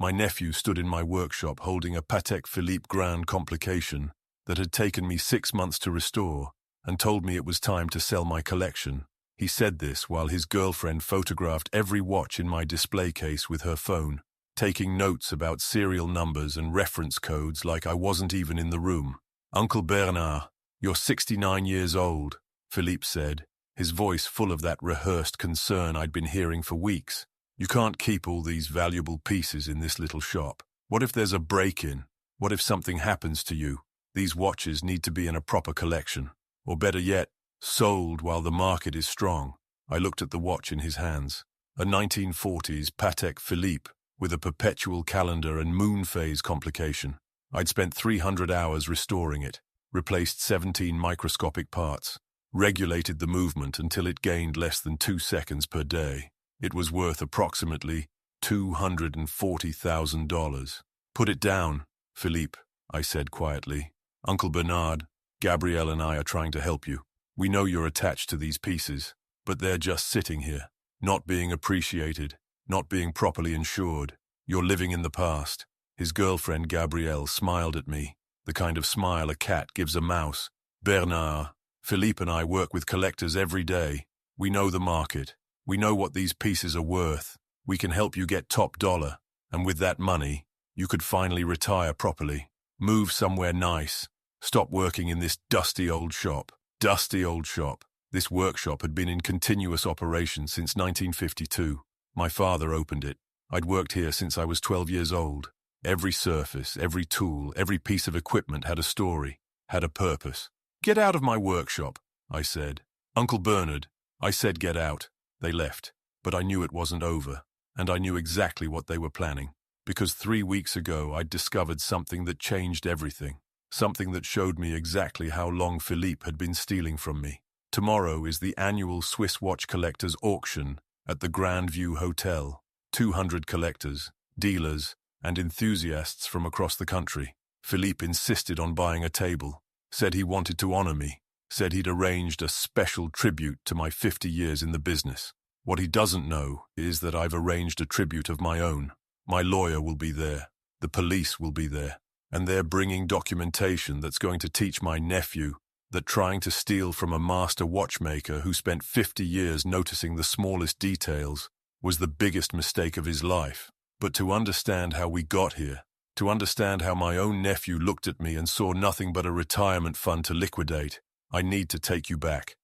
My nephew stood in my workshop holding a Patek Philippe Grand complication that had taken me 6 months to restore and told me it was time to sell my collection. He said this while his girlfriend photographed every watch in my display case with her phone, taking notes about serial numbers and reference codes like I wasn't even in the room. "Uncle Bernard, you're 69 years old," Philippe said, his voice full of that rehearsed concern I'd been hearing for weeks. "You can't keep all these valuable pieces in this little shop. What if there's a break-in? What if something happens to you? These watches need to be in a proper collection. Or better yet, sold while the market is strong." I looked at the watch in his hands. A 1940s Patek Philippe with a perpetual calendar and moon phase complication. I'd spent 300 hours restoring it, replaced 17 microscopic parts, regulated the movement until it gained less than 2 seconds per day. It was worth approximately $240,000. "Put it down, Philippe," I said quietly. "Uncle Bernard, Gabrielle and I are trying to help you. We know you're attached to these pieces, but they're just sitting here, not being appreciated, not being properly insured. You're living in the past." His girlfriend Gabrielle smiled at me, the kind of smile a cat gives a mouse. "Bernard, Philippe and I work with collectors every day. We know the market. We know what these pieces are worth. We can help you get top dollar, and with that money, you could finally retire properly. Move somewhere nice. Stop working in this dusty old shop." Dusty old shop. This workshop had been in continuous operation since 1952. My father opened it. I'd worked here since I was 12 years old. Every surface, every tool, every piece of equipment had a story, had a purpose. "Get out of my workshop," I said. "Uncle Bernard," I said get out. They left, but I knew it wasn't over, and I knew exactly what they were planning, because 3 weeks ago I'd discovered something that changed everything, something that showed me exactly how long Philippe had been stealing from me. Tomorrow is the annual Swiss watch collectors auction at the Grand View Hotel. 200 collectors, dealers, and enthusiasts from across the country. Philippe insisted on buying a table, said he wanted to honor me, said he'd arranged a special tribute to my 50 years in the business. What he doesn't know is that I've arranged a tribute of my own. My lawyer will be there, the police will be there, and they're bringing documentation that's going to teach my nephew that trying to steal from a master watchmaker who spent 50 years noticing the smallest details was the biggest mistake of his life. But to understand how we got here, to understand how my own nephew looked at me and saw nothing but a retirement fund to liquidate, I need to take you back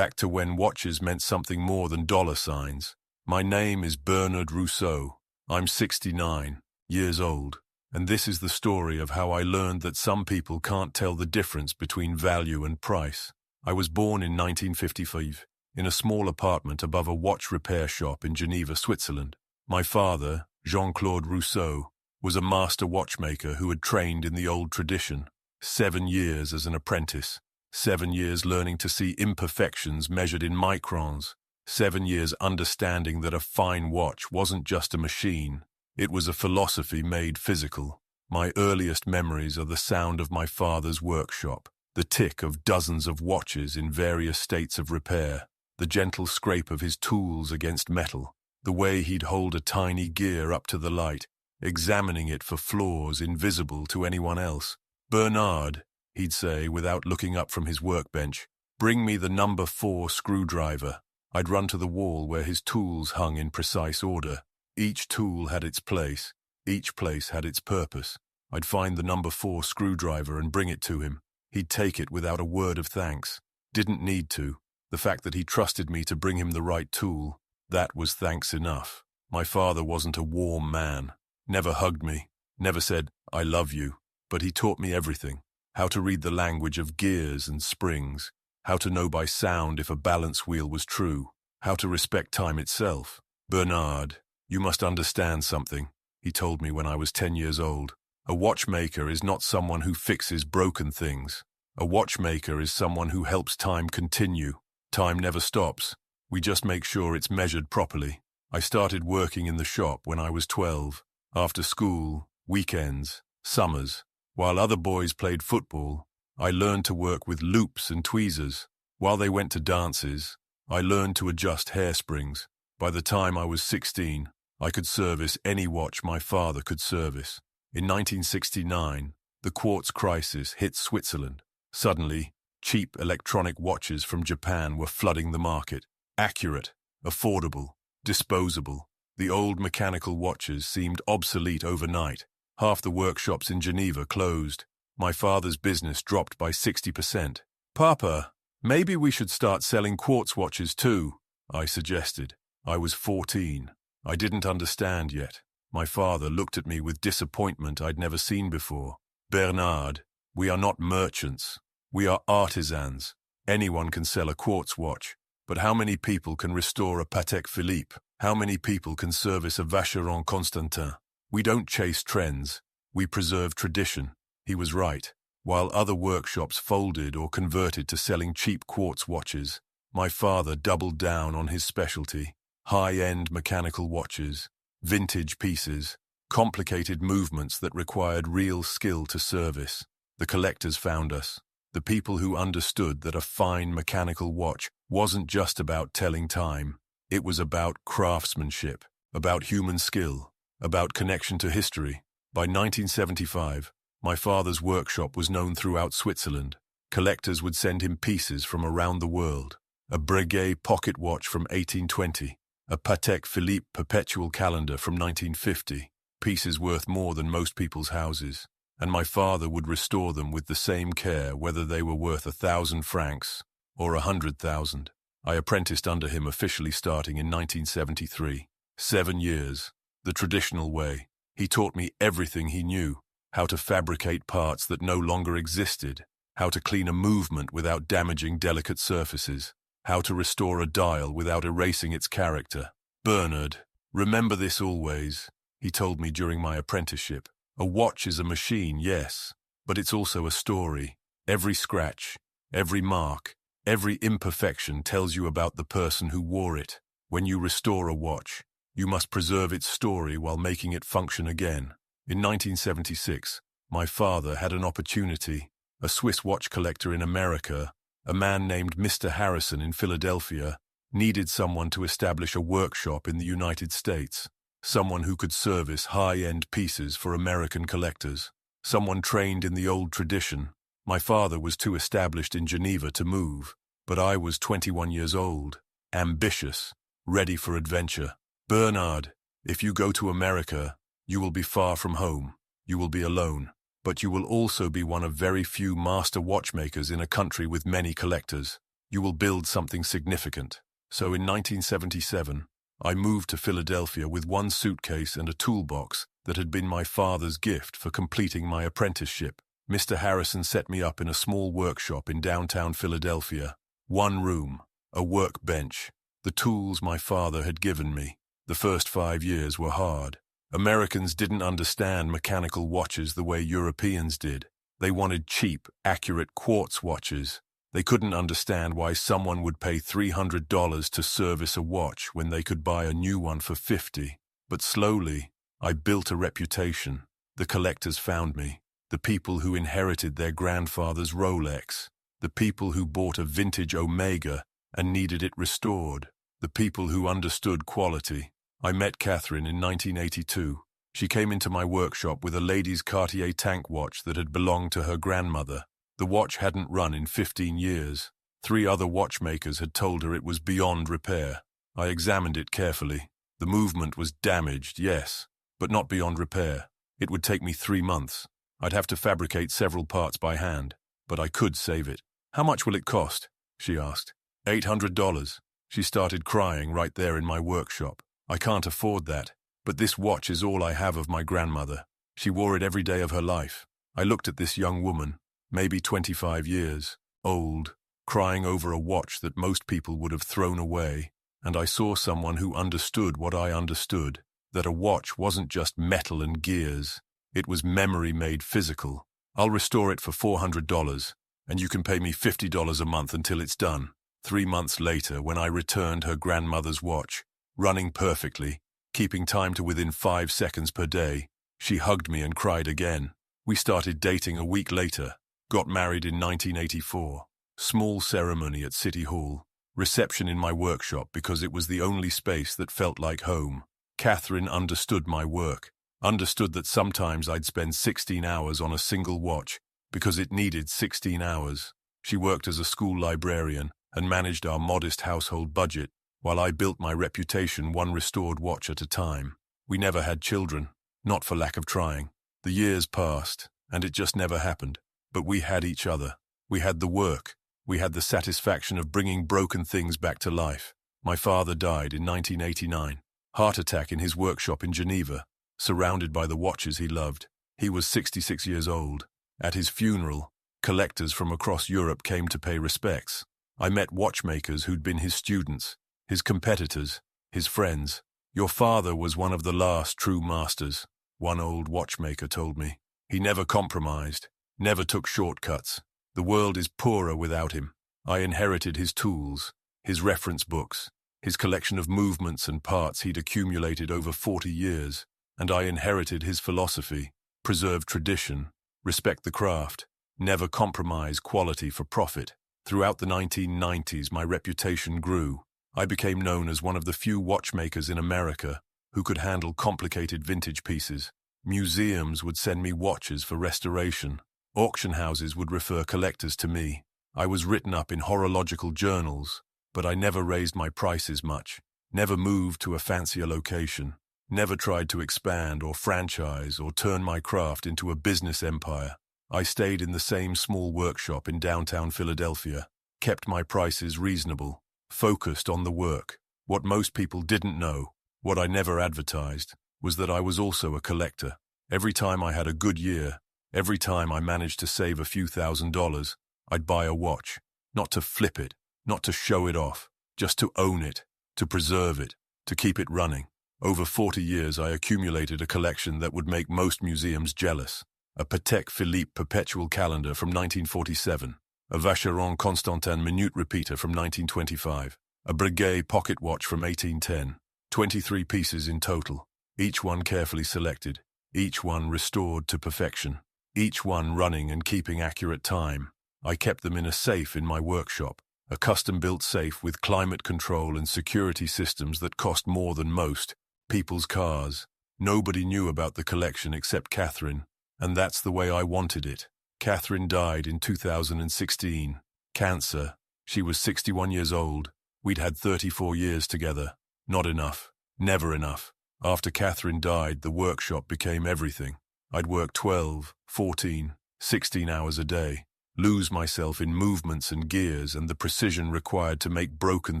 to when watches meant something more than dollar signs. My name is Bernard Rousseau. I'm 69 years old, and this is the story of how I learned that some people can't tell the difference between value and price. I was born in 1955, in a small apartment above a watch repair shop in Geneva, Switzerland. My father, Jean-Claude Rousseau, was a master watchmaker who had trained in the old tradition. 7 years as an apprentice, 7 years learning to see imperfections measured in microns, 7 years understanding that a fine watch wasn't just a machine, it was a philosophy made physical. My earliest memories are the sound of my father's workshop, the tick of dozens of watches in various states of repair, the gentle scrape of his tools against metal, the way he'd hold a tiny gear up to the light, examining it for flaws invisible to anyone else. "Bernard," he'd say without looking up from his workbench, "bring me the number 4 screwdriver." I'd run to the wall where his tools hung in precise order. Each tool had its place. Each place had its purpose. I'd find the number 4 screwdriver and bring it to him. He'd take it without a word of thanks. Didn't need to. The fact that he trusted me to bring him the right tool, that was thanks enough. My father wasn't a warm man. Never hugged me. Never said, "I love you." But he taught me everything. How to read the language of gears and springs. How to know by sound if a balance wheel was true. How to respect time itself. "Bernard, you must understand something," he told me when I was 10 years old. "A watchmaker is not someone who fixes broken things. A watchmaker is someone who helps time continue. Time never stops. We just make sure it's measured properly." I started working in the shop when I was 12. After school, weekends, summers. While other boys played football, I learned to work with loops and tweezers. While they went to dances, I learned to adjust hairsprings. By the time I was 16, I could service any watch my father could service. In 1969, the quartz crisis hit Switzerland. Suddenly, cheap electronic watches from Japan were flooding the market. Accurate, affordable, disposable. The old mechanical watches seemed obsolete overnight. Half the workshops in Geneva closed. My father's business dropped by 60%. "Papa, maybe we should start selling quartz watches too," I suggested. I was 14. I didn't understand yet. My father looked at me with disappointment I'd never seen before. "Bernard, we are not merchants. We are artisans. Anyone can sell a quartz watch. But how many people can restore a Patek Philippe? How many people can service a Vacheron Constantin? We don't chase trends. We preserve tradition." He was right. While other workshops folded or converted to selling cheap quartz watches, my father doubled down on his specialty: high-end mechanical watches, vintage pieces, complicated movements that required real skill to service. The collectors found us, the people who understood that a fine mechanical watch wasn't just about telling time. It was about craftsmanship, about human skill, about connection to history. By 1975, my father's workshop was known throughout Switzerland. Collectors would send him pieces from around the world: a Breguet pocket watch from 1820, a Patek Philippe perpetual calendar from 1950, pieces worth more than most people's houses. And my father would restore them with the same care whether they were worth 1,000 francs or 100,000. I apprenticed under him officially starting in 1973. 7 years, the traditional way. He taught me everything he knew: how to fabricate parts that no longer existed, how to clean a movement without damaging delicate surfaces, how to restore a dial without erasing its character. "Bernard, remember this always," he told me during my apprenticeship. "A watch is a machine, yes, but it's also a story. Every scratch, every mark, every imperfection tells you about the person who wore it. When you restore a watch, you must preserve its story while making it function again." In 1976, my father had an opportunity. A Swiss watch collector in America, a man named Mr. Harrison in Philadelphia, needed someone to establish a workshop in the United States. Someone who could service high-end pieces for American collectors. Someone trained in the old tradition. My father was too established in Geneva to move, but I was 21 years old, ambitious, ready for adventure. "Bernard, if you go to America, you will be far from home. You will be alone. But you will also be one of very few master watchmakers in a country with many collectors. You will build something significant." So in 1977, I moved to Philadelphia with one suitcase and a toolbox that had been my father's gift for completing my apprenticeship. Mr. Harrison set me up in a small workshop in downtown Philadelphia. One room, a workbench, the tools my father had given me. The first 5 years were hard. Americans didn't understand mechanical watches the way Europeans did. They wanted cheap, accurate quartz watches. They couldn't understand why someone would pay $300 to service a watch when they could buy a new one for $50. But slowly, I built a reputation. The collectors found me. The people who inherited their grandfather's Rolex. The people who bought a vintage Omega and needed it restored. The people who understood quality. I met Catherine in 1982. She came into my workshop with a lady's Cartier tank watch that had belonged to her grandmother. The watch hadn't run in 15 years. 3 other watchmakers had told her it was beyond repair. I examined it carefully. The movement was damaged, yes, but not beyond repair. It would take me 3 months. I'd have to fabricate several parts by hand, but I could save it. "How much will it cost?" she asked. $800. She started crying right there in my workshop. "I can't afford that, but this watch is all I have of my grandmother. She wore it every day of her life." I looked at this young woman, maybe 25 years, old, crying over a watch that most people would have thrown away, and I saw someone who understood what I understood, that a watch wasn't just metal and gears. It was memory made physical. "I'll restore it for $400, and you can pay me $50 a month until it's done." 3 months later, when I returned her grandmother's watch, running perfectly, keeping time to within 5 seconds per day, she hugged me and cried again. We started dating a week later, got married in 1984. Small ceremony at City Hall, reception in my workshop because it was the only space that felt like home. Catherine understood my work, understood that sometimes I'd spend 16 hours on a single watch because it needed 16 hours. She worked as a school librarian and managed our modest household budget while I built my reputation one restored watch at a time. We never had children, not for lack of trying. The years passed, and it just never happened. But we had each other. We had the work. We had the satisfaction of bringing broken things back to life. My father died in 1989. Heart attack in his workshop in Geneva, surrounded by the watches he loved. He was 66 years old. At his funeral, collectors from across Europe came to pay respects. I met watchmakers who'd been his students, his competitors, his friends. Your father was one of the last true masters, one old watchmaker told me. He never compromised, never took shortcuts. The world is poorer without him. I inherited his tools, his reference books, his collection of movements and parts he'd accumulated over 40 years, and I inherited his philosophy: preserve tradition, respect the craft, never compromise quality for profit. Throughout the 1990s, my reputation grew. I became known as one of the few watchmakers in America who could handle complicated vintage pieces. Museums would send me watches for restoration. Auction houses would refer collectors to me. I was written up in horological journals, but I never raised my prices much, never moved to a fancier location, never tried to expand or franchise or turn my craft into a business empire. I stayed in the same small workshop in downtown Philadelphia, kept my prices reasonable, focused on the work. What most people didn't know, what I never advertised, was that I was also a collector. Every time I had a good year, every time I managed to save a few $1,000s, I'd buy a watch, not to flip it, not to show it off, just to own it, to preserve it, to keep it running. Over 40 years, I accumulated a collection that would make most museums jealous. A Patek Philippe perpetual calendar from 1947, a Vacheron Constantin minute repeater from 1925, a Breguet pocket watch from 1810, 23 pieces in total, each one carefully selected, each one restored to perfection, each one running and keeping accurate time. I kept them in a safe in my workshop, a custom-built safe with climate control and security systems that cost more than most people's cars. Nobody knew about the collection except Catherine, and that's the way I wanted it. Catherine died in 2016. Cancer. She was 61 years old. We'd had 34 years together. Not enough. Never enough. After Catherine died, the workshop became everything. I'd work 12, 14, 16 hours a day, lose myself in movements and gears and the precision required to make broken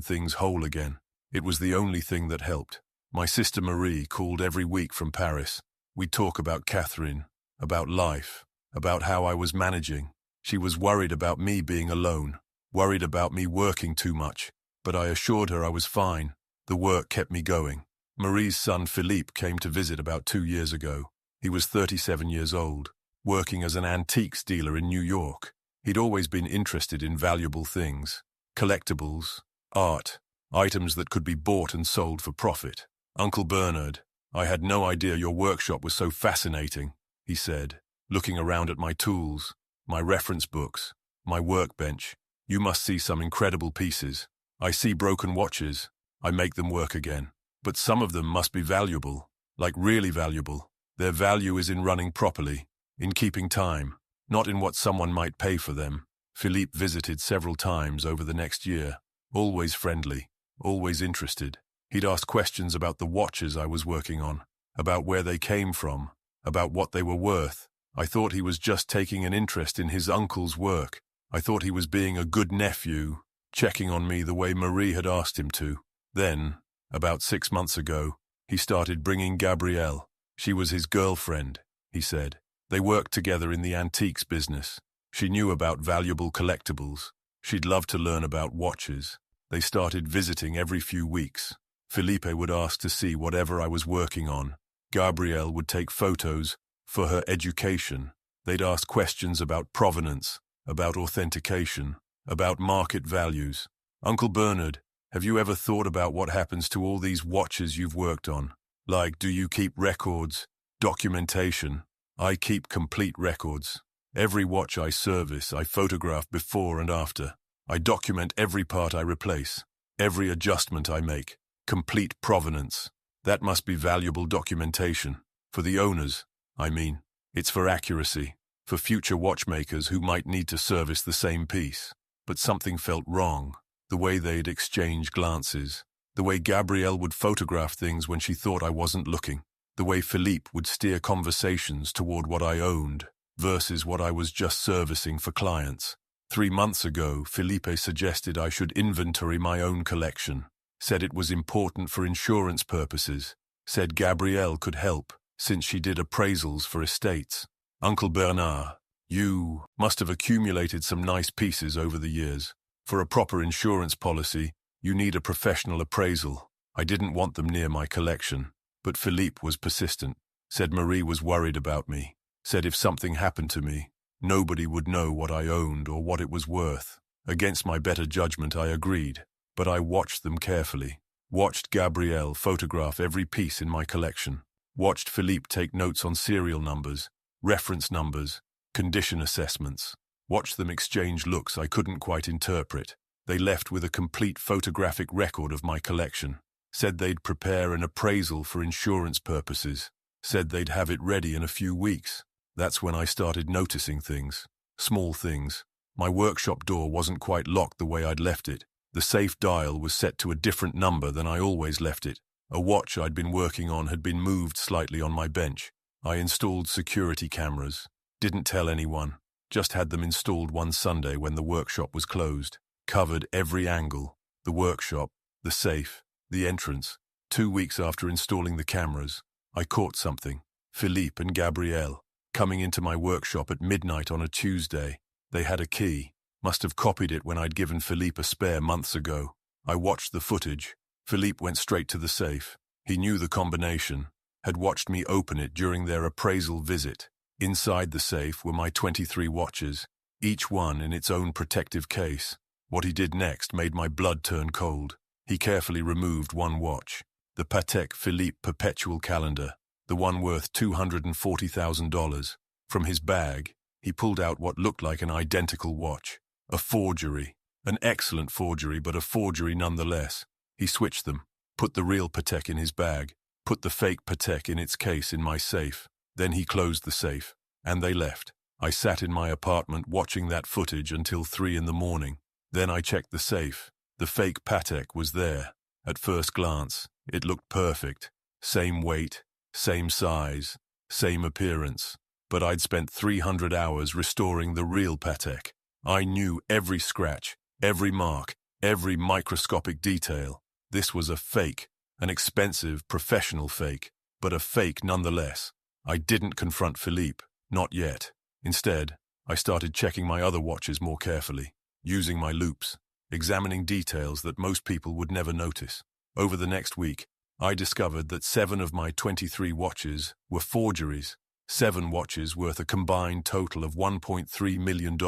things whole again. It was the only thing that helped. My sister Marie called every week from Paris. We'd talk about Catherine, about life, about how I was managing. She was worried about me being alone, worried about me working too much, but I assured her I was fine. The work kept me going. Marie's son Philippe came to visit about 2 years ago. He was 37 years old, working as an antiques dealer in New York. He'd always been interested in valuable things, collectibles, art, items that could be bought and sold for profit. "Uncle Bernard, I had no idea your workshop was so fascinating," he said, looking around at my tools, my reference books, my workbench. "You must see some incredible pieces. I see broken watches. I make them work again. But some of them must be valuable, like really valuable. Their value is in running properly, in keeping time, not in what someone might pay for them." Philippe visited several times over the next year, always friendly, always interested. He'd ask questions about the watches I was working on, about where they came from, about what they were worth. I thought he was just taking an interest in his uncle's work. I thought he was being a good nephew, checking on me the way Marie had asked him to. Then, about 6 months ago, he started bringing Gabrielle. She was his girlfriend, he said. They worked together in the antiques business. She knew about valuable collectibles. She'd love to learn about watches. They started visiting every few weeks. Felipe would ask to see whatever I was working on. Gabrielle would take photos for her education. They'd ask questions about provenance, about authentication, about market values. "Uncle Bernard, have you ever thought about what happens to all these watches you've worked on? Like, do you keep records, documentation?" "I keep complete records. Every watch I service, I photograph before and after. I document every part I replace, every adjustment I make. Complete provenance. That must be valuable documentation. For the owners, I mean. It's for accuracy, for future watchmakers who might need to service the same piece. But something felt wrong. The way they'd exchange glances. The way Gabrielle would photograph things when she thought I wasn't looking. The way Philippe would steer conversations toward what I owned versus what I was just servicing for clients. 3 months ago, Philippe suggested I should inventory my own collection. Said it was important for insurance purposes. Said Gabrielle could help, since she did appraisals for estates. Uncle Bernard, you must have accumulated some nice pieces over the years. For a proper insurance policy, you need a professional appraisal. I didn't want them near my collection. But Philippe was persistent. Said Marie was worried about me. Said if something happened to me, nobody would know what I owned or what it was worth. Against my better judgment, I agreed. But I watched them carefully. Watched Gabrielle photograph every piece in my collection. Watched Philippe take notes on serial numbers, reference numbers, condition assessments. Watched them exchange looks I couldn't quite interpret. They left with a complete photographic record of my collection. Said they'd prepare an appraisal for insurance purposes. Said they'd have it ready in a few weeks. That's when I started noticing things. Small things. My workshop door wasn't quite locked the way I'd left it. The safe dial was set to a different number than I always left it. A watch I'd been working on had been moved slightly on my bench. I installed security cameras. Didn't tell anyone. Just had them installed one Sunday when the workshop was closed. Covered every angle. The workshop, the safe, the entrance. 2 weeks after installing the cameras, I caught something. Philippe and Gabrielle, coming into my workshop at midnight on a Tuesday. They had a key. Must have copied it when I'd given Philippe a spare months ago. I watched the footage. Philippe went straight to the safe. He knew the combination. Had watched me open it during their appraisal visit. Inside the safe were my 23 watches, each one in its own protective case. What he did next made my blood turn cold. He carefully removed one watch, the Patek Philippe Perpetual Calendar, the one worth $240,000. From his bag, he pulled out what looked like an identical watch. A forgery. An excellent forgery, but a forgery nonetheless. He switched them, put the real Patek in his bag, put the fake Patek in its case in my safe. Then he closed the safe, and they left. I sat in my apartment watching that footage until 3 in the morning. Then I checked the safe. The fake Patek was there. At first glance, it looked perfect. Same weight, same size, same appearance. But I'd spent 300 hours restoring the real Patek. I knew every scratch, every mark, every microscopic detail. This was a fake, an expensive, professional fake, but a fake nonetheless. I didn't confront Philippe, not yet. Instead, I started checking my other watches more carefully, using my loupes, examining details that most people would never notice. Over the next week, I discovered that 7 of my 23 watches were forgeries. 7 watches worth a combined total of $1.3 million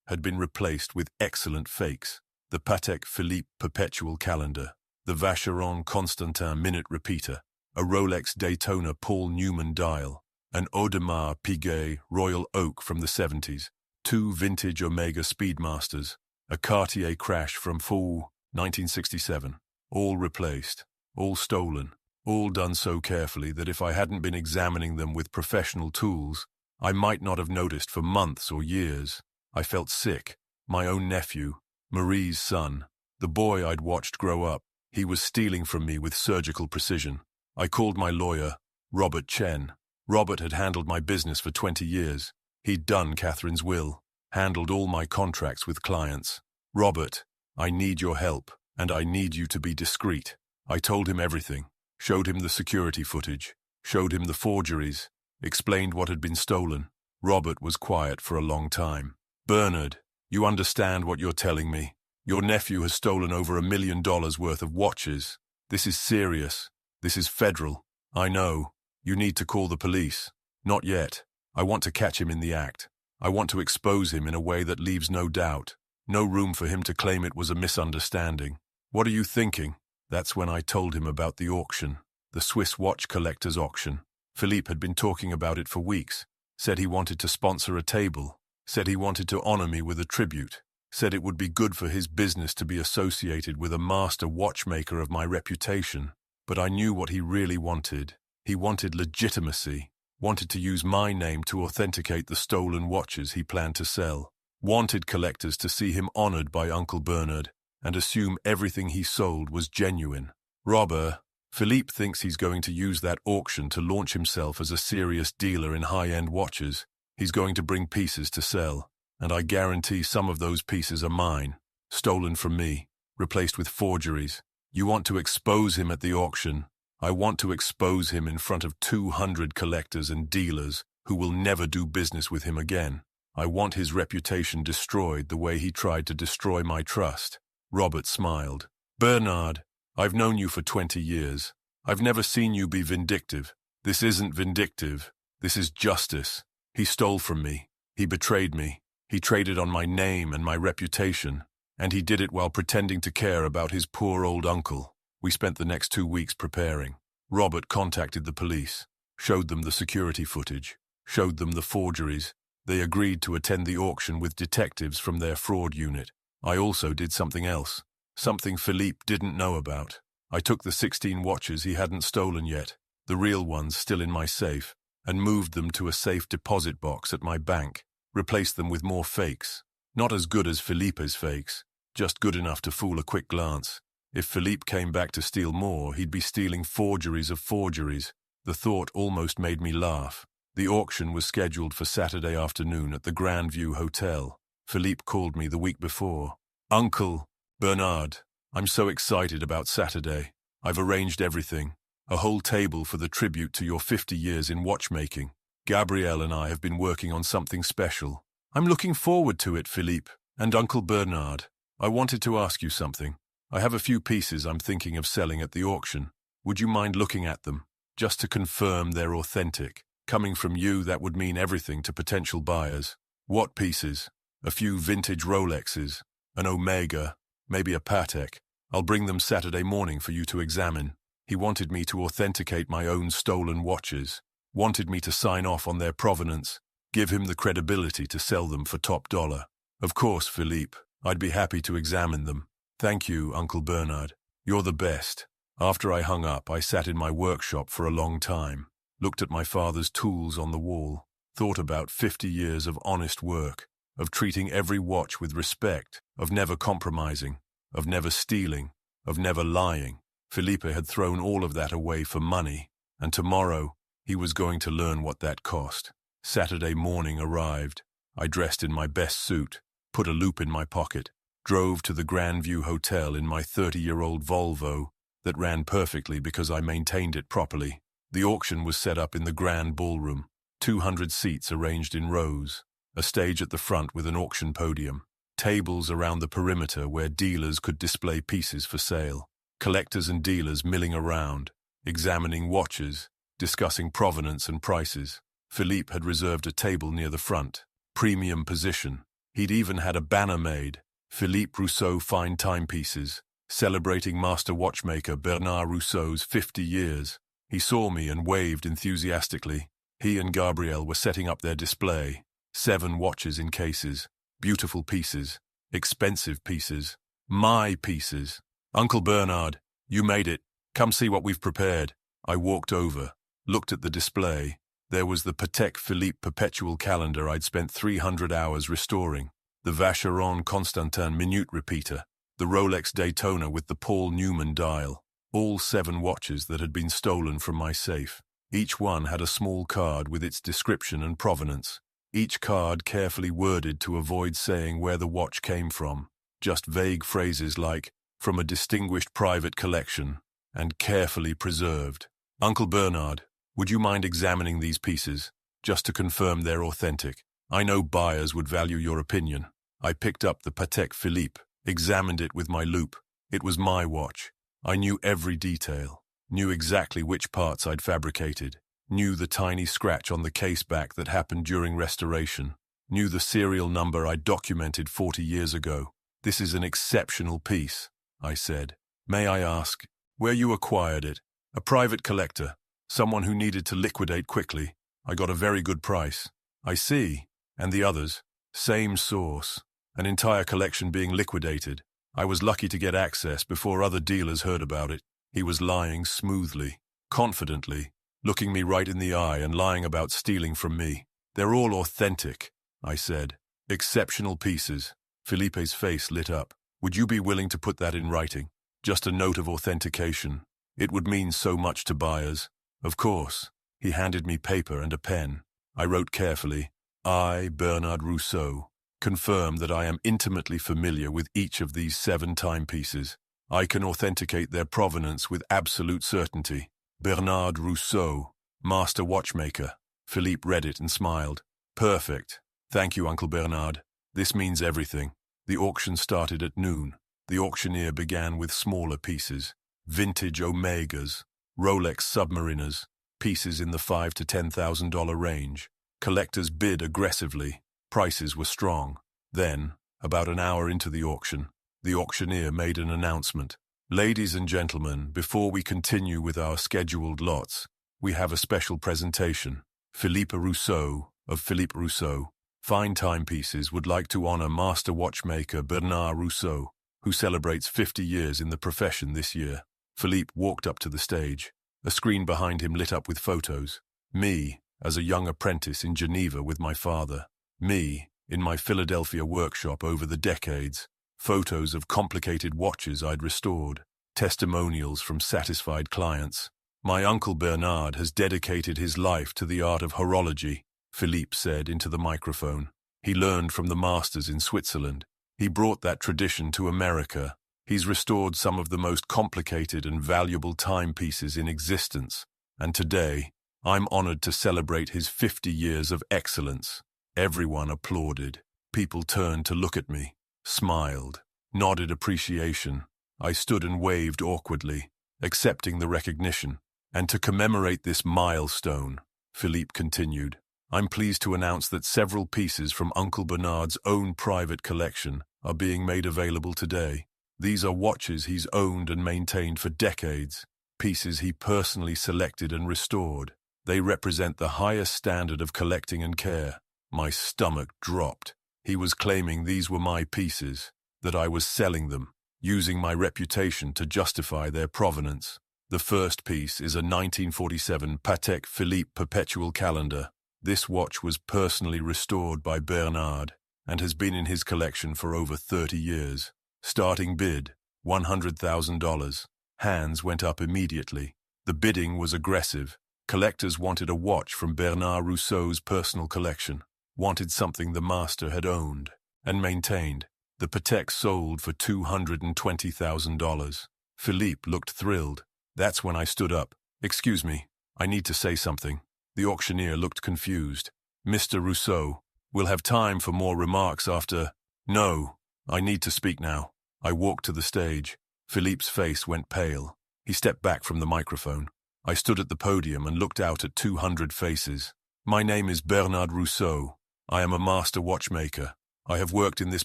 had been replaced with excellent fakes. The Patek Philippe Perpetual Calendar, the Vacheron Constantin Minute Repeater, a Rolex Daytona Paul Newman dial, an Audemars Piguet Royal Oak from the 70s, 2 vintage Omega Speedmasters, a Cartier Crash from Fall 1967, all replaced, all stolen, all done so carefully that if I hadn't been examining them with professional tools, I might not have noticed for months or years. I felt sick. My own nephew, Marie's son, the boy I'd watched grow up, he was stealing from me with surgical precision. I called my lawyer, Robert Chen. Robert had handled my business for 20 years. He'd done Catherine's will, handled all my contracts with clients. Robert, I need your help, and I need you to be discreet. I told him everything, showed him the security footage, showed him the forgeries, explained what had been stolen. Robert was quiet for a long time. Bernard, you understand what you're telling me. Your nephew has stolen over $1 million worth of watches. This is serious. This is federal. I know. You need to call the police. Not yet. I want to catch him in the act. I want to expose him in a way that leaves no doubt. No room for him to claim it was a misunderstanding. What are you thinking? That's when I told him about the auction, the Swiss watch collector's auction. Philippe had been talking about it for weeks. Said he wanted to sponsor a table. Said he wanted to honor me with a tribute. Said it would be good for his business to be associated with a master watchmaker of my reputation. But I knew what he really wanted. He wanted legitimacy, wanted to use my name to authenticate the stolen watches he planned to sell, wanted collectors to see him honored by Uncle Bernard and assume everything he sold was genuine. Robber, Philippe thinks he's going to use that auction to launch himself as a serious dealer in high-end watches. He's going to bring pieces to sell, and I guarantee some of those pieces are mine, stolen from me, replaced with forgeries. You want to expose him at the auction. I want to expose him in front of 200 collectors and dealers who will never do business with him again. I want his reputation destroyed the way he tried to destroy my trust. Robert smiled. Bernard, I've known you for 20 years. I've never seen you be vindictive. This isn't vindictive. This is justice. He stole from me. He betrayed me. He traded on my name and my reputation. And he did it while pretending to care about his poor old uncle. We spent the next 2 weeks preparing. Robert contacted the police, showed them the security footage, showed them the forgeries. They agreed to attend the auction with detectives from their fraud unit. I also did something else. Something Philippe didn't know about. I took the 16 watches he hadn't stolen yet, the real ones still in my safe, and moved them to a safe deposit box at my bank, replaced them with more fakes. Not as good as Philippe's fakes, just good enough to fool a quick glance. If Philippe came back to steal more, he'd be stealing forgeries of forgeries. The thought almost made me laugh. The auction was scheduled for Saturday afternoon at the Grandview Hotel. Philippe called me the week before. Uncle Bernard, I'm so excited about Saturday. I've arranged everything. A whole table for the tribute to your 50 years in watchmaking. Gabrielle and I have been working on something special. I'm looking forward to it, Philippe. And Uncle Bernard, I wanted to ask you something. I have a few pieces I'm thinking of selling at the auction. Would you mind looking at them, just to confirm they're authentic? Coming from you, that would mean everything to potential buyers. What pieces? A few vintage Rolexes, an Omega, maybe a Patek. I'll bring them Saturday morning for you to examine. He wanted me to authenticate my own stolen watches, wanted me to sign off on their provenance, give him the credibility to sell them for top dollar. Of course, Philippe, I'd be happy to examine them. Thank you, Uncle Bernard. You're the best. After I hung up, I sat in my workshop for a long time, looked at my father's tools on the wall, thought about 50 years of honest work, of treating every watch with respect, of never compromising, of never stealing, of never lying. Philippe had thrown all of that away for money, and tomorrow he was going to learn what that cost. Saturday morning arrived. I dressed in my best suit, put a loop in my pocket, drove to the Grandview Hotel in my 30-year-old Volvo that ran perfectly because I maintained it properly. The auction was set up in the Grand Ballroom, 200 seats arranged in rows, a stage at the front with an auction podium, tables around the perimeter where dealers could display pieces for sale, collectors and dealers milling around, examining watches, discussing provenance and prices. Philippe had reserved a table near the front, premium position. He'd even had a banner made, Philippe Rousseau Fine Timepieces, celebrating master watchmaker Bernard Rousseau's 50 years. He saw me and waved enthusiastically. He and Gabrielle were setting up their display. 7 watches in cases, beautiful pieces, expensive pieces, my pieces. Uncle Bernard, you made it. Come see what we've prepared. I walked over, looked at the display. There was the Patek Philippe perpetual calendar I'd spent 300 hours restoring, the Vacheron Constantin minute repeater, the Rolex Daytona with the Paul Newman dial, all 7 watches that had been stolen from my safe. Each one had a small card with its description and provenance. Each card carefully worded to avoid saying where the watch came from, just vague phrases like, from a distinguished private collection, and carefully preserved. Uncle Bernard, would you mind examining these pieces, just to confirm they're authentic? I know buyers would value your opinion. I picked up the Patek Philippe, examined it with my loupe. It was my watch. I knew every detail, knew exactly which parts I'd fabricated, knew the tiny scratch on the case back that happened during restoration, knew the serial number I'd documented 40 years ago. This is an exceptional piece, I said. May I ask where you acquired it? A private collector, someone who needed to liquidate quickly. I got a very good price. I see. And the others? Same source. An entire collection being liquidated. I was lucky to get access before other dealers heard about it. He was lying smoothly, confidently, looking me right in the eye and lying about stealing from me. "They're all authentic," I said. "Exceptional pieces." Felipe's face lit up. "Would you be willing to put that in writing? Just a note of authentication. It would mean so much to buyers." "Of course." He handed me paper and a pen. I wrote carefully, "I, Bernard Rousseau, confirm that I am intimately familiar with each of these 7 timepieces. I can authenticate their provenance with absolute certainty. Bernard Rousseau, master watchmaker." Philippe read it and smiled. "Perfect. Thank you, Uncle Bernard. This means everything." The auction started at noon. The auctioneer began with smaller pieces, vintage Omegas, Rolex Submariners, pieces in the $5,000 to $10,000 range. Collectors bid aggressively. Prices were strong. Then, about an hour into the auction, the auctioneer made an announcement. "Ladies and gentlemen, before we continue with our scheduled lots, we have a special presentation. Philippe Rousseau of Philippe Rousseau Fine Timepieces would like to honor master watchmaker Bernard Rousseau, who celebrates 50 years in the profession this year." Philippe walked up to the stage. A screen behind him lit up with photos. Me, as a young apprentice in Geneva with my father. Me, in my Philadelphia workshop over the decades. Photos of complicated watches I'd restored. Testimonials from satisfied clients. "My uncle Bernard has dedicated his life to the art of horology," Philippe said into the microphone. "He learned from the masters in Switzerland. He brought that tradition to America. He's restored some of the most complicated and valuable timepieces in existence. And today, I'm honored to celebrate his 50 years of excellence." Everyone applauded. People turned to look at me, smiled, nodded appreciation. I stood and waved awkwardly, accepting the recognition. "And to commemorate this milestone," Philippe continued, "I'm pleased to announce that several pieces from Uncle Bernard's own private collection are being made available today. These are watches he's owned and maintained for decades, pieces he personally selected and restored. They represent the highest standard of collecting and care." My stomach dropped. He was claiming these were my pieces, that I was selling them, using my reputation to justify their provenance. The first piece is a 1947 Patek Philippe perpetual calendar. This watch was personally restored by Bernard and has been in his collection for over 30 years. Starting bid, $100,000. Hands went up immediately. The bidding was aggressive. Collectors wanted a watch from Bernard Rousseau's personal collection, wanted something the master had owned and maintained. The Patek sold for $220,000. Philippe looked thrilled. That's when I stood up. "Excuse me, I need to say something." The auctioneer looked confused. "Mr. Rousseau, we'll have time for more remarks after—" "No, I need to speak now." I walked to the stage. Philippe's face went pale. He stepped back from the microphone. I stood at the podium and looked out at 200 faces. "My name is Bernard Rousseau. I am a master watchmaker. I have worked in this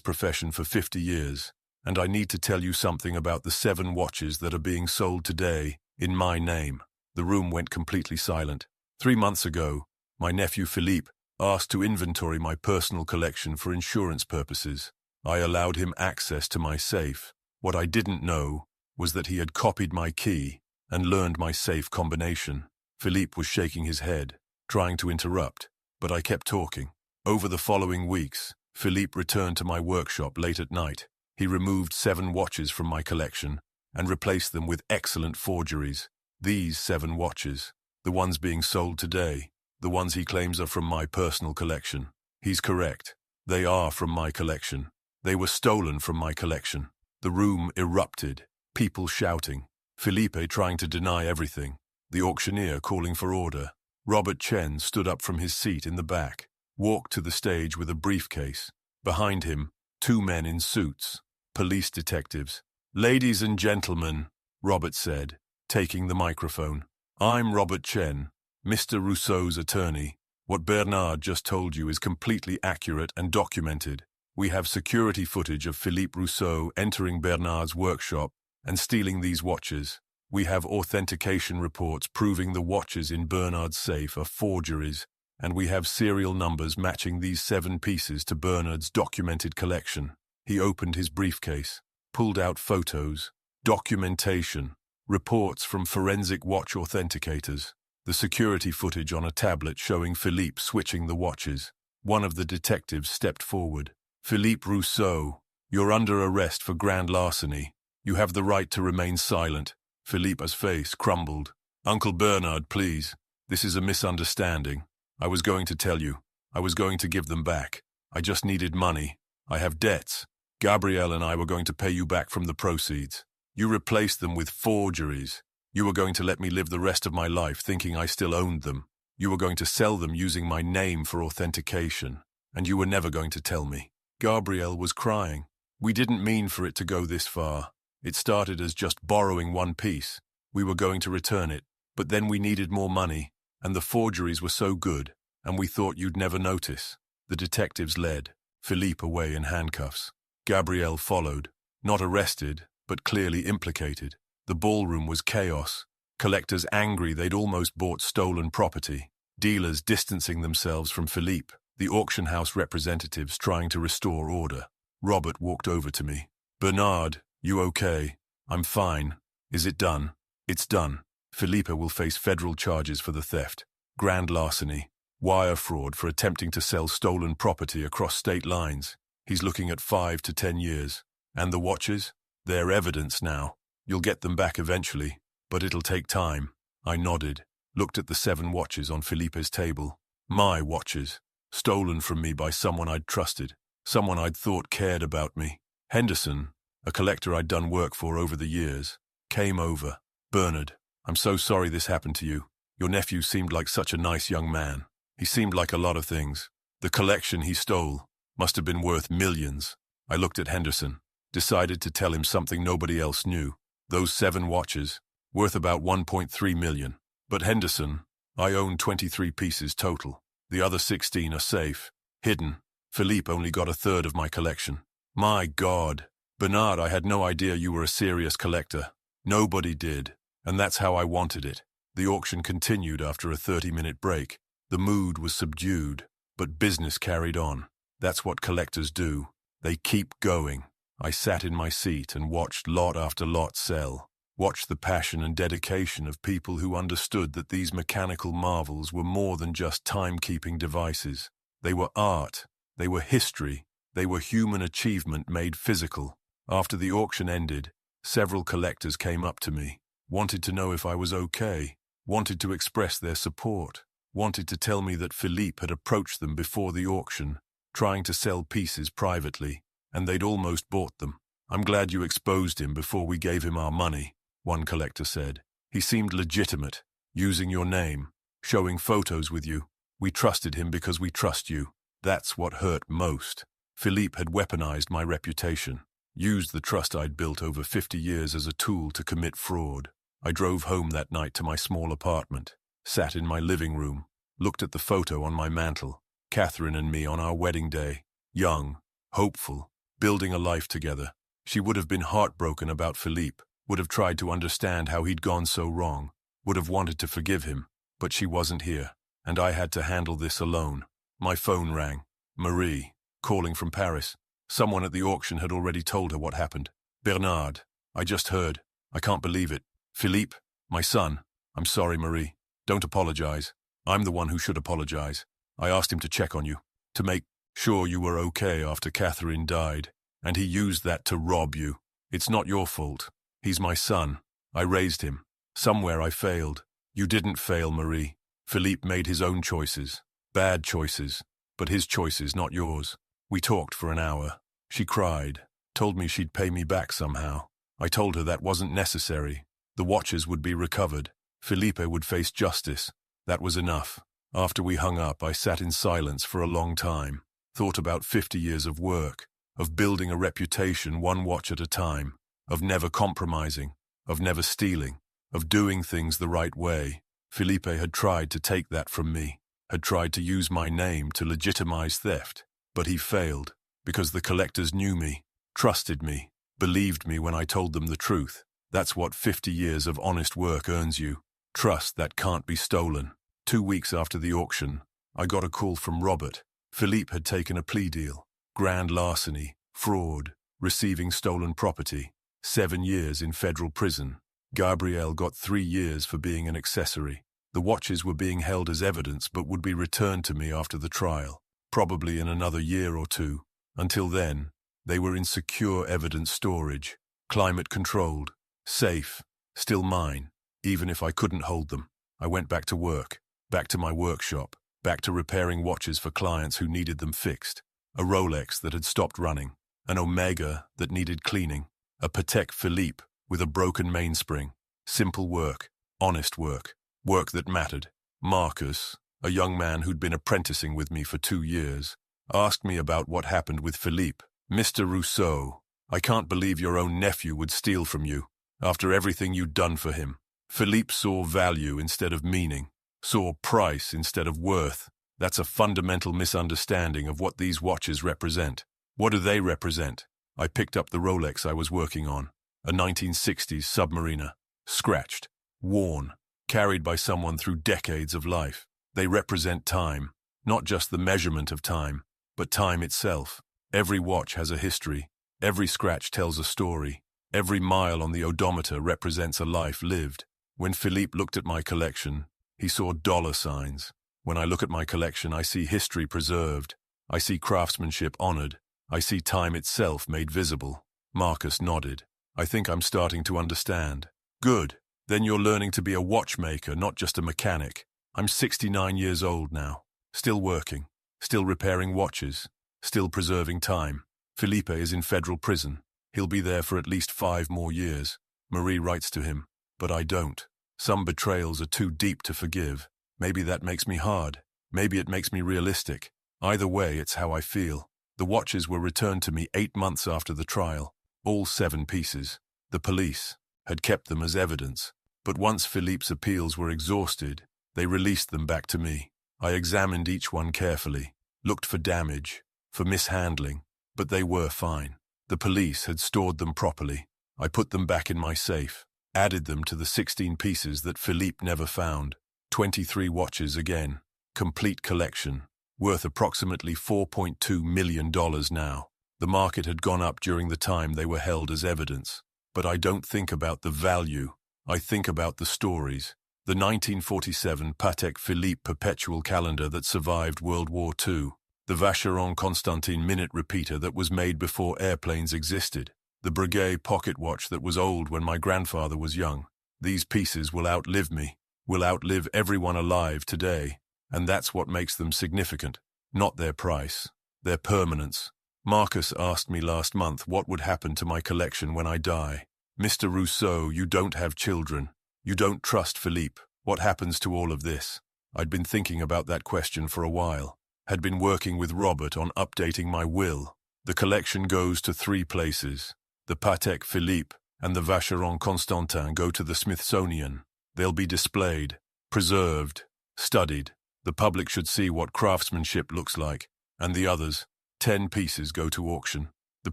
profession for 50 years, and I need to tell you something about the 7 watches that are being sold today in my name." The room went completely silent. 3 months ago, my nephew Philippe asked to inventory my personal collection for insurance purposes. I allowed him access to my safe. What I didn't know was that he had copied my key and learned my safe combination. Philippe was shaking his head, trying to interrupt, but I kept talking. Over the following weeks, Philippe returned to my workshop late at night. He removed 7 watches from my collection and replaced them with excellent forgeries. These 7 watches, the ones being sold today, the ones he claims are from my personal collection. He's correct. They are from my collection. They were stolen from my collection. The room erupted, people shouting, Philippe trying to deny everything, the auctioneer calling for order. Robert Chen stood up from his seat in the back, walked to the stage with a briefcase. Behind him, 2 men in suits, police detectives. "Ladies and gentlemen," Robert said, taking the microphone, "I'm Robert Chen, Mr. Rousseau's attorney. What Bernard just told you is completely accurate and documented. We have security footage of Philippe Rousseau entering Bernard's workshop and stealing these watches. We have authentication reports proving the watches in Bernard's safe are forgeries, and we have serial numbers matching these 7 pieces to Bernard's documented collection." He opened his briefcase, pulled out photos, documentation. reports from forensic watch authenticators, the security footage on a tablet showing Philippe switching the watches. One of the detectives stepped forward. Philippe Rousseau, you're under arrest for grand larceny. You have the right to remain silent. Philippe's face crumbled. Uncle Bernard, please. This is a misunderstanding. I was going to tell you. I was going to give them back. I just needed money. I have debts. Gabrielle and I were going to pay you back from the proceeds. You replaced them with forgeries. You were going to let me live the rest of my life thinking I still owned them. You were going to sell them using my name for authentication. And you were never going to tell me. Gabrielle was crying. We didn't mean for it to go this far. It started as just borrowing one piece. We were going to return it, but then we needed more money, and the forgeries were so good, and we thought you'd never notice. The detectives led, Philippe away in handcuffs. Gabrielle followed, not arrested, but clearly implicated. The ballroom was chaos. Collectors angry they'd almost bought stolen property. Dealers distancing themselves from Philippe. The auction house representatives trying to restore order. Robert walked over to me. Bernard, you okay? I'm fine. Is it done? It's done. Philippe will face federal charges for the theft, grand larceny, wire fraud for attempting to sell stolen property across state lines. He's looking at 5 to 10 years. And the watches? They're evidence now. You'll get them back eventually, but it'll take time. I nodded, looked at the 7 watches on Philippe's table. My watches, stolen from me by someone I'd trusted, someone I'd thought cared about me. Henderson, a collector I'd done work for over the years, came over. Bernard, I'm so sorry this happened to you. Your nephew seemed like such a nice young man. He seemed like a lot of things. The collection he stole must have been worth millions. I looked at Henderson, decided to tell him something nobody else knew. Those 7 watches, worth about 1.3 million. But Henderson, I own 23 pieces total. The other 16 are safe, hidden. Philippe only got 1/3 of my collection. My God. Bernard, I had no idea you were a serious collector. Nobody did. And that's how I wanted it. The auction continued after a 30-minute break. The mood was subdued, but business carried on. That's what collectors do. They keep going. I sat in my seat and watched lot after lot sell. Watched the passion and dedication of people who understood that these mechanical marvels were more than just timekeeping devices. They were art. They were history. They were human achievement made physical. After the auction ended, several collectors came up to me, wanted to know if I was okay, wanted to express their support, wanted to tell me that Philippe had approached them before the auction, trying to sell pieces privately, and they'd almost bought them. I'm glad you exposed him before we gave him our money, one collector said. He seemed legitimate, using your name, showing photos with you. We trusted him because we trust you. That's what hurt most. Philippe had weaponized my reputation, used the trust I'd built over 50 years as a tool to commit fraud. I drove home that night to my small apartment, sat in my living room, looked at the photo on my mantel, Catherine and me on our wedding day, young, hopeful, building a life together. She would have been heartbroken about Philippe, would have tried to understand how he'd gone so wrong, would have wanted to forgive him, but she wasn't here, and I had to handle this alone. My phone rang. Marie, calling from Paris. Someone at the auction had already told her what happened. Bernard, I just heard. I can't believe it. Philippe, my son. I'm sorry, Marie. Don't apologize. I'm the one who should apologize. I asked him to check on you, to make sure you were okay after Catherine died, and he used that to rob you. It's not your fault. He's my son. I raised him. Somewhere I failed. You didn't fail, Marie. Philippe made his own choices. Bad choices. But his choices, not yours. We talked for an hour. She cried, told me she'd pay me back somehow. I told her that wasn't necessary. The watches would be recovered. Philippe would face justice. That was enough. After we hung up, I sat in silence for a long time, thought about 50 years of work, of building a reputation one watch at a time, of never compromising, of never stealing, of doing things the right way. Philippe had tried to take that from me, had tried to use my name to legitimize theft, but he failed, because the collectors knew me, trusted me, believed me when I told them the truth. That's what 50 years of honest work earns you. Trust that can't be stolen. 2 weeks after the auction, I got a call from Robert. Philippe had taken a plea deal. Grand larceny, fraud, receiving stolen property, 7 years in federal prison. Gabrielle got 3 years for being an accessory. The watches were being held as evidence but would be returned to me after the trial, probably in another year or two. Until then, they were in secure evidence storage, climate-controlled, safe, still mine, even if I couldn't hold them. I went back to work, back to my workshop, back to repairing watches for clients who needed them fixed. A Rolex that had stopped running, an Omega that needed cleaning, a Patek Philippe with a broken mainspring. Simple work, honest work, work that mattered. Marcus, a young man who'd been apprenticing with me for 2 years, asked me about what happened with Philippe. Mr. Rousseau, I can't believe your own nephew would steal from you, after everything you'd done for him. Philippe saw value instead of meaning, saw price instead of worth. That's a fundamental misunderstanding of what these watches represent. What do they represent? I picked up the Rolex I was working on, a 1960s Submariner, scratched, worn, carried by someone through decades of life. They represent time, not just the measurement of time, but time itself. Every watch has a history. Every scratch tells a story. Every mile on the odometer represents a life lived. When Philippe looked at my collection, he saw dollar signs. When I look at my collection, I see history preserved. I see craftsmanship honored. I see time itself made visible. Marcus nodded. I think I'm starting to understand. Good. Then you're learning to be a watchmaker, not just a mechanic. I'm 69 years old now. Still working. Still repairing watches. Still preserving time. Felipe is in federal prison. He'll be there for at least 5 more years. Marie writes to him, but I don't. Some betrayals are too deep to forgive. Maybe that makes me hard. Maybe it makes me realistic. Either way, it's how I feel. The watches were returned to me 8 months after the trial. All 7 pieces. The police had kept them as evidence. But once Philippe's appeals were exhausted, they released them back to me. I examined each one carefully, looked for damage, for mishandling, but they were fine. The police had stored them properly. I put them back in my safe, added them to the 16 pieces that Philippe never found. 23 watches again, complete collection, worth approximately $4.2 million now. The market had gone up during the time they were held as evidence. But I don't think about the value. I think about the stories. The 1947 Patek Philippe perpetual calendar that survived World War II. The Vacheron Constantin minute repeater that was made before airplanes existed. The Breguet pocket watch that was old when my grandfather was young. These pieces will outlive me, will outlive everyone alive today. And that's what makes them significant. Not their price, their permanence. Marcus asked me last month what would happen to my collection when I die. Mr. Rousseau, you don't have children. You don't trust Philippe. What happens to all of this? I'd been thinking about that question for a while. Had been working with Robert on updating my will. The collection goes to 3 places. The Patek Philippe and the Vacheron Constantin go to the Smithsonian. They'll be displayed, preserved, studied. The public should see what craftsmanship looks like. And the others, 10 pieces, go to auction. The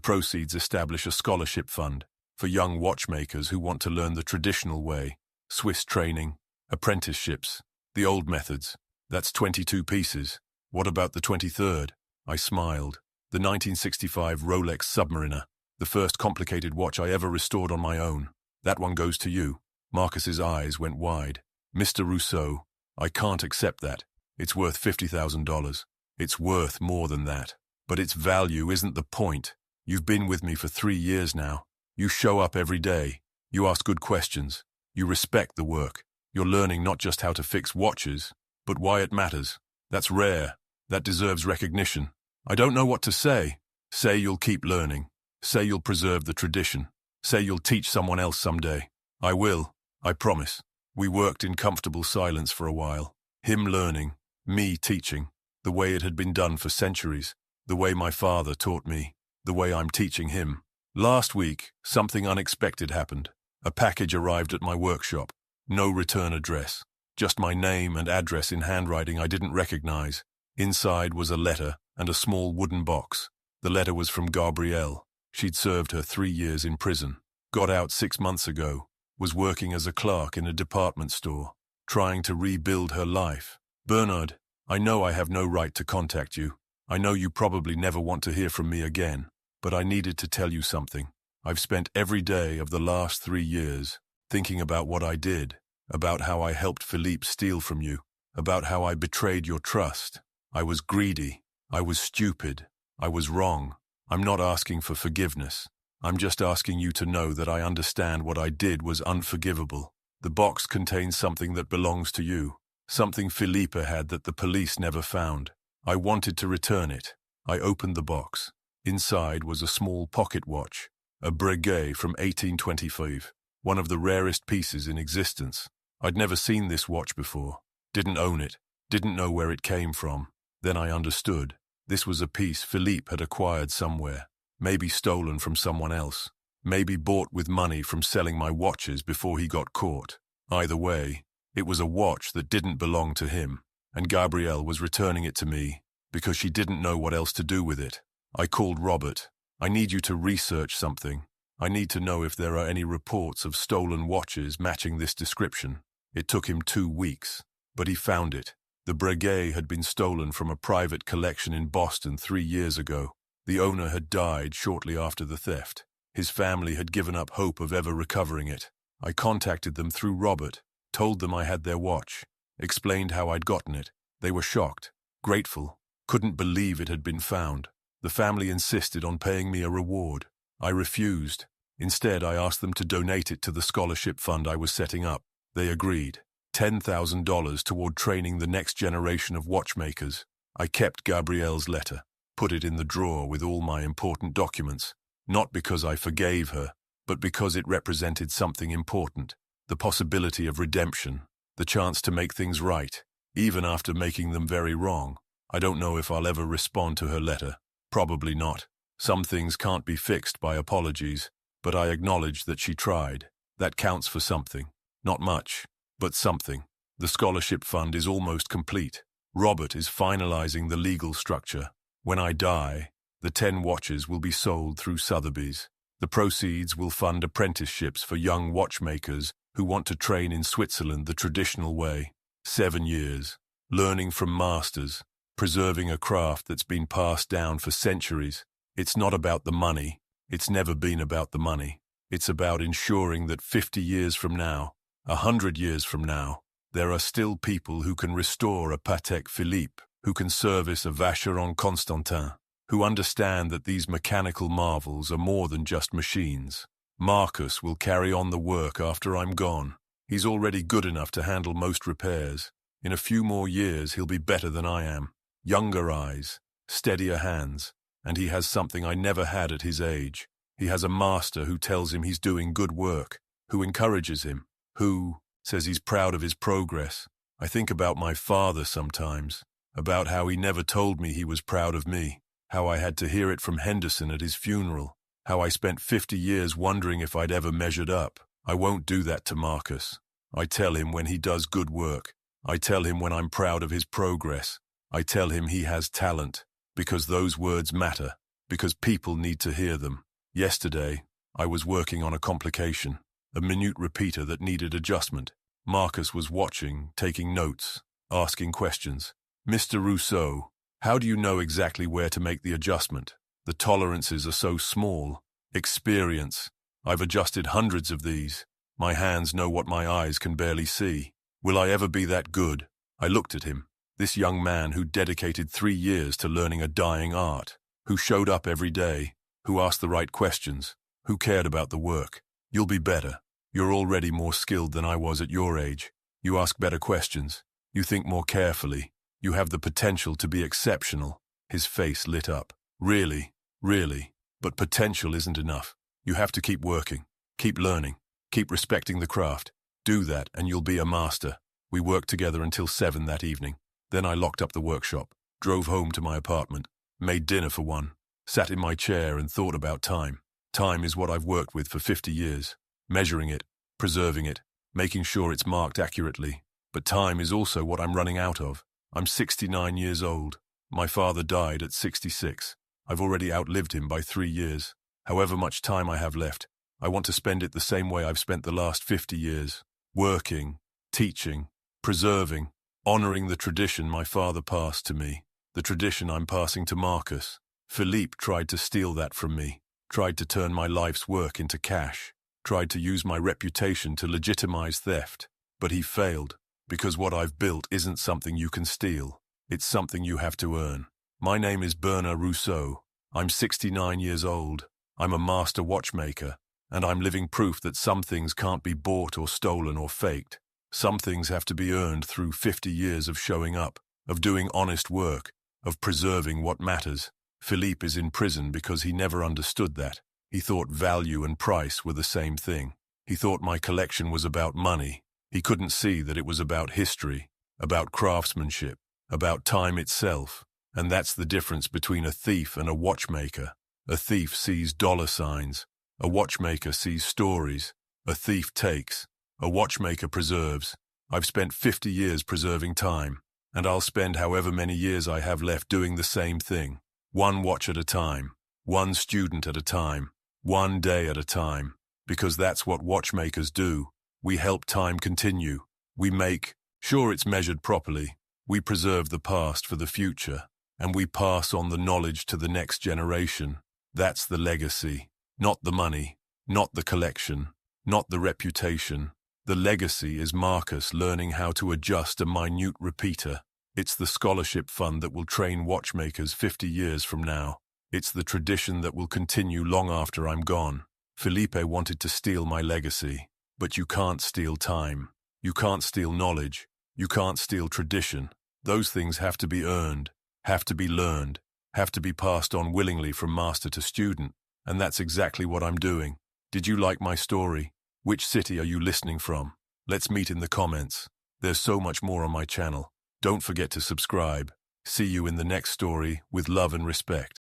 proceeds establish a scholarship fund for young watchmakers who want to learn the traditional way. Swiss training, apprenticeships, the old methods. That's 22 pieces. What about the 23rd? I smiled. The 1965 Rolex Submariner, the first complicated watch I ever restored on my own. That one goes to you. Marcus's eyes went wide. Mr. Rousseau, I can't accept that. It's worth $50,000. It's worth more than that. But its value isn't the point. You've been with me for 3 years now. You show up every day. You ask good questions. You respect the work. You're learning not just how to fix watches, but why it matters. That's rare. That deserves recognition. I don't know what to say. Say you'll keep learning. Say you'll preserve the tradition. Say you'll teach someone else someday. I will. I promise. We worked in comfortable silence for a while. Him learning, me teaching, the way it had been done for centuries, the way my father taught me, the way I'm teaching him. Last week, something unexpected happened. A package arrived at my workshop. No return address. Just my name and address in handwriting I didn't recognize. Inside was a letter and a small wooden box. The letter was from Gabrielle. She'd served her 3 years in prison. Got out 6 months ago. Was working as a clerk in a department store. Trying to rebuild her life. Bernard, I know I have no right to contact you. I know you probably never want to hear from me again. But I needed to tell you something. I've spent every day of the last 3 years thinking about what I did, about how I helped Philippe steal from you, about how I betrayed your trust. I was greedy. I was stupid. I was wrong. I'm not asking for forgiveness. I'm just asking you to know that I understand what I did was unforgivable. The box contains something that belongs to you, something Philippe had that the police never found. I wanted to return it. I opened the box. Inside was a small pocket watch, a Breguet from 1825, one of the rarest pieces in existence. I'd never seen this watch before, didn't own it, didn't know where it came from. Then I understood. This was a piece Philippe had acquired somewhere, maybe stolen from someone else, maybe bought with money from selling my watches before he got caught. Either way, it was a watch that didn't belong to him, and Gabrielle was returning it to me because she didn't know what else to do with it. I called Robert. I need you to research something. I need to know if there are any reports of stolen watches matching this description. It took him 2 weeks, but he found it. The Breguet had been stolen from a private collection in Boston 3 years ago. The owner had died shortly after the theft. His family had given up hope of ever recovering it. I contacted them through Robert, told them I had their watch, explained how I'd gotten it. They were shocked, grateful, couldn't believe it had been found. The family insisted on paying me a reward. I refused. Instead, I asked them to donate it to the scholarship fund I was setting up. They agreed. $10,000 toward training the next generation of watchmakers. I kept Gabrielle's letter, put it in the drawer with all my important documents, not because I forgave her, but because it represented something important, the possibility of redemption, the chance to make things right, even after making them very wrong. I don't know if I'll ever respond to her letter. Probably not. Some things can't be fixed by apologies, but I acknowledge that she tried. That counts for something. Not much, but something. The scholarship fund is almost complete. Robert is finalizing the legal structure. When I die, the 10 watches will be sold through Sotheby's. The proceeds will fund apprenticeships for young watchmakers who want to train in Switzerland the traditional way. 7 years, learning from masters, preserving a craft that's been passed down for centuries. It's not about the money. It's never been about the money. It's about ensuring that 50 years from now, 100 years from now, there are still people who can restore a Patek Philippe, who can service a Vacheron Constantin, who understand that these mechanical marvels are more than just machines. Marcus will carry on the work after I'm gone. He's already good enough to handle most repairs. In a few more years, he'll be better than I am. Younger eyes, steadier hands, and he has something I never had at his age. He has a master who tells him he's doing good work, who encourages him, who says he's proud of his progress. I think about my father sometimes, about how he never told me he was proud of me, how I had to hear it from Henderson at his funeral, how I spent 50 years wondering if I'd ever measured up. I won't do that to Marcus. I tell him when he does good work. I tell him when I'm proud of his progress. I tell him he has talent, because those words matter, because people need to hear them. Yesterday, I was working on a complication, a minute repeater that needed adjustment. Marcus was watching, taking notes, asking questions. Mr. Rousseau, how do you know exactly where to make the adjustment? The tolerances are so small. Experience. I've adjusted hundreds of these. My hands know what my eyes can barely see. Will I ever be that good? I looked at him. This young man who dedicated 3 years to learning a dying art, who showed up every day, who asked the right questions, who cared about the work. You'll be better. You're already more skilled than I was at your age. You ask better questions. You think more carefully. You have the potential to be exceptional. His face lit up. Really, really. But potential isn't enough. You have to keep working, keep learning, keep respecting the craft. Do that and you'll be a master. We worked together until 7 that evening. Then I locked up the workshop, drove home to my apartment, made dinner for one, sat in my chair and thought about time. Time is what I've worked with for 50 years, measuring it, preserving it, making sure it's marked accurately. But time is also what I'm running out of. I'm 69 years old. My father died at 66. I've already outlived him by 3 years. However much time I have left, I want to spend it the same way I've spent the last 50 years, working, teaching, preserving, honoring the tradition my father passed to me, the tradition I'm passing to Marcus. Philippe tried to steal that from me, tried to turn my life's work into cash, tried to use my reputation to legitimize theft, but he failed, because what I've built isn't something you can steal. It's something you have to earn. My name is Bernard Rousseau. I'm 69 years old. I'm a master watchmaker, and I'm living proof that some things can't be bought or stolen or faked. Some things have to be earned through 50 years of showing up, of doing honest work, of preserving what matters. Philippe is in prison because he never understood that. He thought value and price were the same thing. He thought my collection was about money. He couldn't see that it was about history, about craftsmanship, about time itself. And that's the difference between a thief and a watchmaker. A thief sees dollar signs. A watchmaker sees stories. A thief takes. A watchmaker preserves. I've spent 50 years preserving time, and I'll spend however many years I have left doing the same thing. One watch at a time. One student at a time. One day at a time. Because that's what watchmakers do. We help time continue. We make sure it's measured properly. We preserve the past for the future. And we pass on the knowledge to the next generation. That's the legacy. Not the money. Not the collection. Not the reputation. The legacy is Marcus learning how to adjust a minute repeater. It's the scholarship fund that will train watchmakers 50 years from now. It's the tradition that will continue long after I'm gone. Philippe wanted to steal my legacy, but you can't steal time. You can't steal knowledge. You can't steal tradition. Those things have to be earned, have to be learned, have to be passed on willingly from master to student, and that's exactly what I'm doing. Did you like my story? Which city are you listening from? Let's meet in the comments. There's so much more on my channel. Don't forget to subscribe. See you in the next story with love and respect.